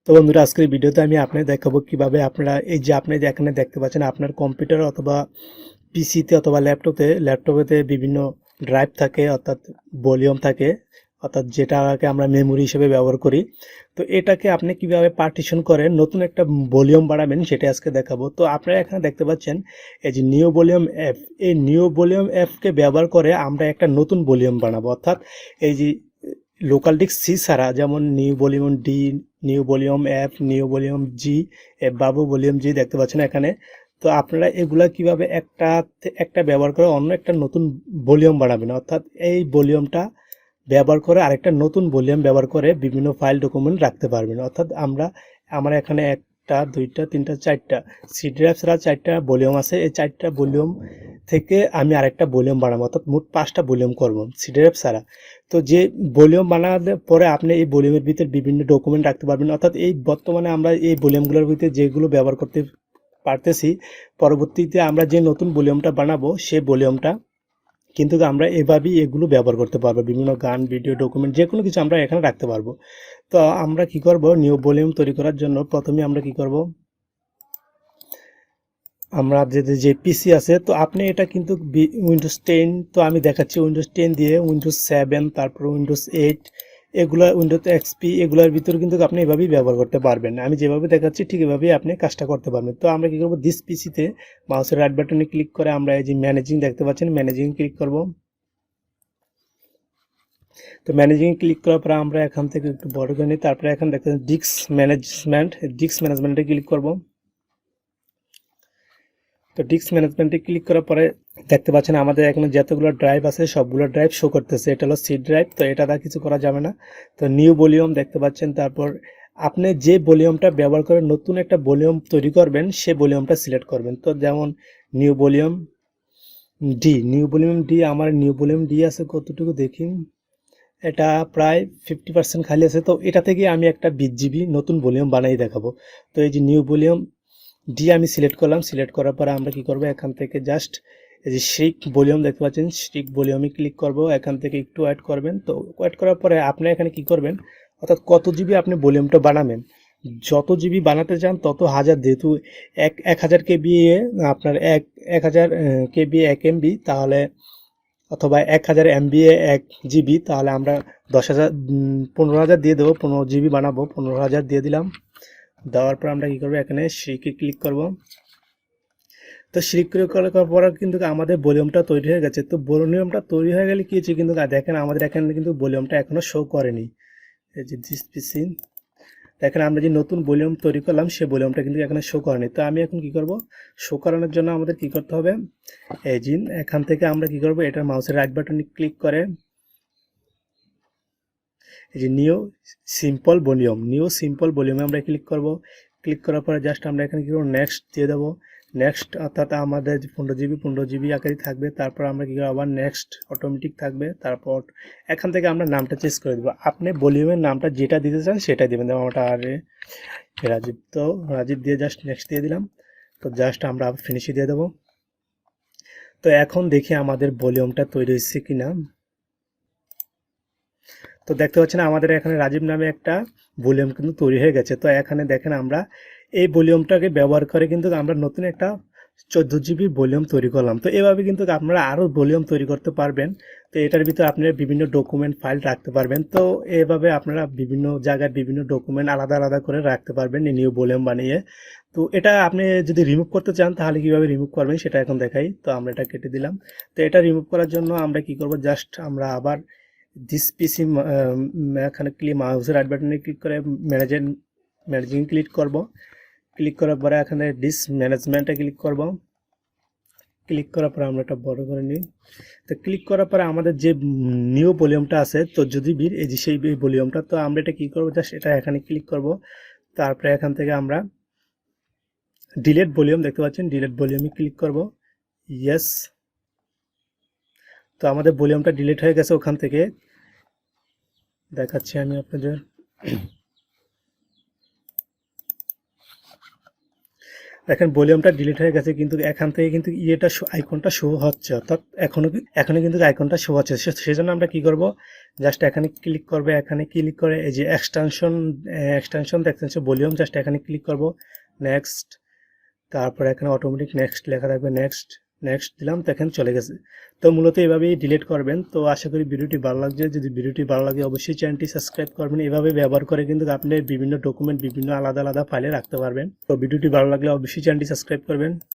তো বন্ধুরা, আজকের ভিডিওতে আমি আপনাদের দেখাবো কিভাবে আপনারা এই যে আপনি যে এখানে দেখতে পাচ্ছেন আপনার কম্পিউটার অথবা পিসিতে অথবা ল্যাপটপেতে বিভিন্ন ড্রাইভ থাকে, অর্থাৎ ভলিউম থাকে, অর্থাৎ যেটাকে আমরা মেমোরি হিসেবে ব্যবহার করি। তো এটাকে আপনি কিভাবে পার্টিশন করে নতুন একটা ভলিউম বাড়াবেন সেটা আজকে দেখাবো। তো আপনারা এখানে দেখতে পাচ্ছেন এই যে নিউ ভলিউম অ্যাপ, এই নিউ ভলিউম অ্যাপকে ব্যবহার করে আমরা একটা নতুন ভলিউম বানাবো। অর্থাৎ এই যে লোকাল ডিস্ক সি ছাড়া, যেমন new volume D, new volume F, new volume G, F বাবু ভলিউম জি দেখতে পাচ্ছেন এখানে। তো আপনারা এগুলা কিভাবে একটা ব্যবহার করে অন্য একটা নতুন ভলিউম বানাবেন, অর্থাৎ এই ভলিউমটা ব্যবহার করে আরেকটা নতুন ভলিউম ব্যবহার করে বিভিন্ন ফাইল ডকুমেন্ট রাখতে পারবেন। অর্থাৎ আমার এখানে একটা, দুইটা, তিনটা, চারটা সি ড্রাইভ ছাড়া চারটা ভলিউম আছে। এই চারটা ভলিউম থেকে আমি আরেকটা ভলিউম বানাবো, অর্থাৎ মোট 5টা ভলিউম করবো সি ড্রাইভ ছাড়া। তো যে ভলিউম বানানোর পরে আপনি এই ভলিউমের ভিতরে বিভিন্ন ডকুমেন্ট রাখতে পারবেন। অর্থাৎ এই বর্তমানে আমরা এই ভলিউমগুলোর ভিতরে যেগুলো ব্যবহার করতে পারতেছি, পরবর্তীতে আমরা যে নতুন ভলিউমটা বানাবো সেই ভলিউমটা কিন্তু আমরা এভাবেই এগুলো ব্যবহার করতে পারবো। বিভিন্ন গান, ভিডিও, ডকুমেন্ট যে কোনো কিছু আমরা এখানে রাখতে পারবো। তো আমরা কি করব, নিউ ভলিউম তৈরি করার জন্য প্রথমে আমরা কি করব, আমরা যে পিসি আছে, তো আপনি এটা কিন্তু উইন্ডোজ 10, তো আমি দেখাচ্ছি উইন্ডোজ 10 দিয়ে উইন্ডোজ 7, তারপর উইন্ডোজ 8, এগুলা উইন্ডোজ এক্সপি, এগুলোর ভিতরে কিন্তু আপনি এভাবেই ব্যবহার করতে পারবেন। আমি যেভাবে দেখাচ্ছি ঠিক এভাবেই আপনি কাজটা করতে পারবেন। তো আমরা কি করব, দিস পিসিতে মাউসের রাইট বাটনে ক্লিক করে আমরা এই যে ম্যানেজিং দেখতে পাচ্ছেন, ম্যানেজিং ক্লিক করব। তো ম্যানেজিং ক্লিক করার পরে আমরা এখান থেকে একটু বড় করে নিই, তারপরে এখানে দেখতে ডিস্ক ম্যানেজমেন্টে ক্লিক করব। তো ডিস্ক ম্যানেজমেন্টে ক্লিক করার পরে দেখতে পাচ্ছেন আমাদের এখানে যতগুলো ড্রাইভ আছে সবগুলো ড্রাইভ শো করতেছে। এটা হলো সি ড্রাইভ, তো এটা দ্বারা কিছু করা যাবে না। তো নিউ ভলিউম দেখতে পাচ্ছেন, তারপর আপনি যে ভলিউমটা ব্যবহার করে নতুন একটা ভলিউম তৈরি করবেন সে ভলিউমটা সিলেক্ট করবেন। তো যেমন নিউ ভলিউম আমার নিউ ভলিউম ডি আছে কতটুকু দেখি, এটা প্রায় 50% খালি আছে। তো এটা থেকে আমি একটা 20 জিবি নতুন ভলিউম বানাই দেখাবো। তো এই যে নিউ ভলিউম ডি আমি সিলেক্ট করলাম। সিলেক্ট করার পরে আমরা কি করব, এখান থেকে জাস্ট এই যে শ্রিক ভলিউম দেখতে পাচ্ছেন, শ্রিক ভলিউমে ক্লিক করব। এখান থেকে একটু অ্যাড করবেন। তো অ্যাড করার পরে আপনি এখানে কি করবেন, অর্থাৎ কত জিবি আপনি ভলিউমটা বানাবেন, যত জিবি বানাতে চান তত হাজার, যেহেতু 1000 কেবি আপনার 1000 কেবি 1 এমবি, তাহলে অথবা 1000 এমবি 1 জিবি, তাহলে আমরা 10,000 15,000 দিয়ে দেবো। 15 জিবি বানাবো, 15,000 দিয়ে দিলাম। দেওয়ার পর আমরা কি করবো, এখানে শ্রিকে ক্লিক করব। তো শ্রিক করার পর কিন্তু আমাদের ভলিউমটা তৈরি হয়ে গেছে। তো ভলিউমটা তৈরি হয়ে গেলে কি হচ্ছে, কিন্তু দেখেন আমাদের এখানে কিন্তু ভলিউমটা এখনো শো করেনি। এই যে দিস পিসি দেখেন, আমরা যে নতুন ভলিউম তৈরি করলাম সেই ভলিউমটা কিন্তু এখানে শো করেনি। তো আমি এখন কি করব, শো করানোর জন্য আমাদের কি করতে হবে, এই যে এখান থেকে আমরা কি করব, এটা মাউসের রাইট বাটনে ক্লিক করে এই যে নিউ সিম্পল ভলিউমে আমরা ক্লিক করব। ক্লিক করার পরে জাস্ট আমরা এখানে কি করব, নেক্সট দিয়ে দেবো। নেক্সট, অর্থাৎ আমাদের 15 জিবি আকারে থাকবে। তারপর আমরা কি করব, আবার নেক্সট অটোমেটিক থাকবে। তারপর এখান থেকে আমরা নামটা চেঞ্জ করে দেবো। আপনি ভলিউমের নামটা যেটা দিতে চান সেটাই দেবেন। যেমন আমরা রাজীব, তো রাজীব দিয়ে জাস্ট নেক্সট দিয়ে দিলাম। তো জাস্ট আমরা আবার ফিনিশে দিয়ে দেবো। তো এখন দেখি আমাদের ভলিউমটা তৈরি হয়েছে কিনা। তো দেখতে পাচ্ছেন আমাদের এখানে রাজীব নামে একটা ভলিউম কিন্তু তৈরি হয়ে গেছে। তো এখানে দেখেন আমরা এই ভলিউমটাকে ব্যবহার করে কিন্তু আমরা নতুন একটা 14 জিবি ভলিউম তৈরি করলাম। তো এভাবে কিন্তু আপনারা আরও ভলিউম তৈরি করতে পারবেন। তো এটার ভিতরে আপনারা বিভিন্ন ডকুমেন্ট ফাইল রাখতে পারবেন। তো এভাবে আপনারা বিভিন্ন জায়গায় বিভিন্ন ডকুমেন্ট আলাদা আলাদা করে রাখতে পারবেন এই নিউ ভলিউম বানিয়ে। তো এটা আপনি যদি রিমুভ করতে চান তাহলে কীভাবে রিমুভ করবেন সেটা এখন দেখাই। তো আমরা এটা কেটে দিলাম। তো এটা রিমুভ করার জন্য আমরা কি করব, জাস্ট আমরা আবার দিস পিসি এখানে মাউসের রাইট বাটনে ক্লিক করে ম্যানেজিং ক্লিক করব। ক্লিক করার পরে এখানে ডিস্ক ম্যানেজমেন্টে ক্লিক করব। ক্লিক করার পরে আমরা এটা বড় করে নিই। তো ক্লিক করার পরে আমাদের যে নিউ ভলিউমটা আছে 14 জিবির, এই যে সেই ভলিউমটা, তো আমরা এটা কি করব, জাস্ট এটা এখানে ক্লিক করব। তারপরে এখান থেকে আমরা ডিলেট ভলিউম দেখতে পাচ্ছেন, ডিলেট ভলিউমে ক্লিক করব। ইয়েস, তো আমাদের ভলিউমটা ডিলিট হয়ে গেছে। ওখান থেকে দেখাচ্ছি আমি আপনাদের। দেখেন ভলিউমটা ডিলিট হয়ে গেছে, কিন্তু এখান থেকে কিন্তু ইয়েটা আইকনটা শো হচ্ছে, অর্থাৎ এখনো কিন্তু আইকনটা শো হচ্ছে। সেজন্য আমরা কি করব, জাস্ট এখানে ক্লিক করবে, এখানে ক্লিক করে এই যে এক্সটেনশন দেখছেন ভলিউম, জাস্ট এখানে ক্লিক করব, নেক্সট, তারপর এখানে অটোমেটিক নেক্সট লেখা থাকবে, নেক্সট নেক্সট দিলাম, তো এখানে চলে গেছে। তো মূলত এভাবেই ডিলিট করবেন। তো আশা করি ভিডিওটি ভালো লাগছে, যদি ভিডিওটি ভালো লাগে অবশ্যই চ্যানেলটি সাবস্ক্রাইব করবেন। এভাবে ব্যবহার করে কিন্তু আপনি বিভিন্ন ডকুমেন্ট বিভিন্ন আলাদা আলাদা ফাইলে রাখতে পারবেন। তো ভিডিওটি ভালো লাগলে অবশ্যই চ্যানেলটি সাবস্ক্রাইব করবেন।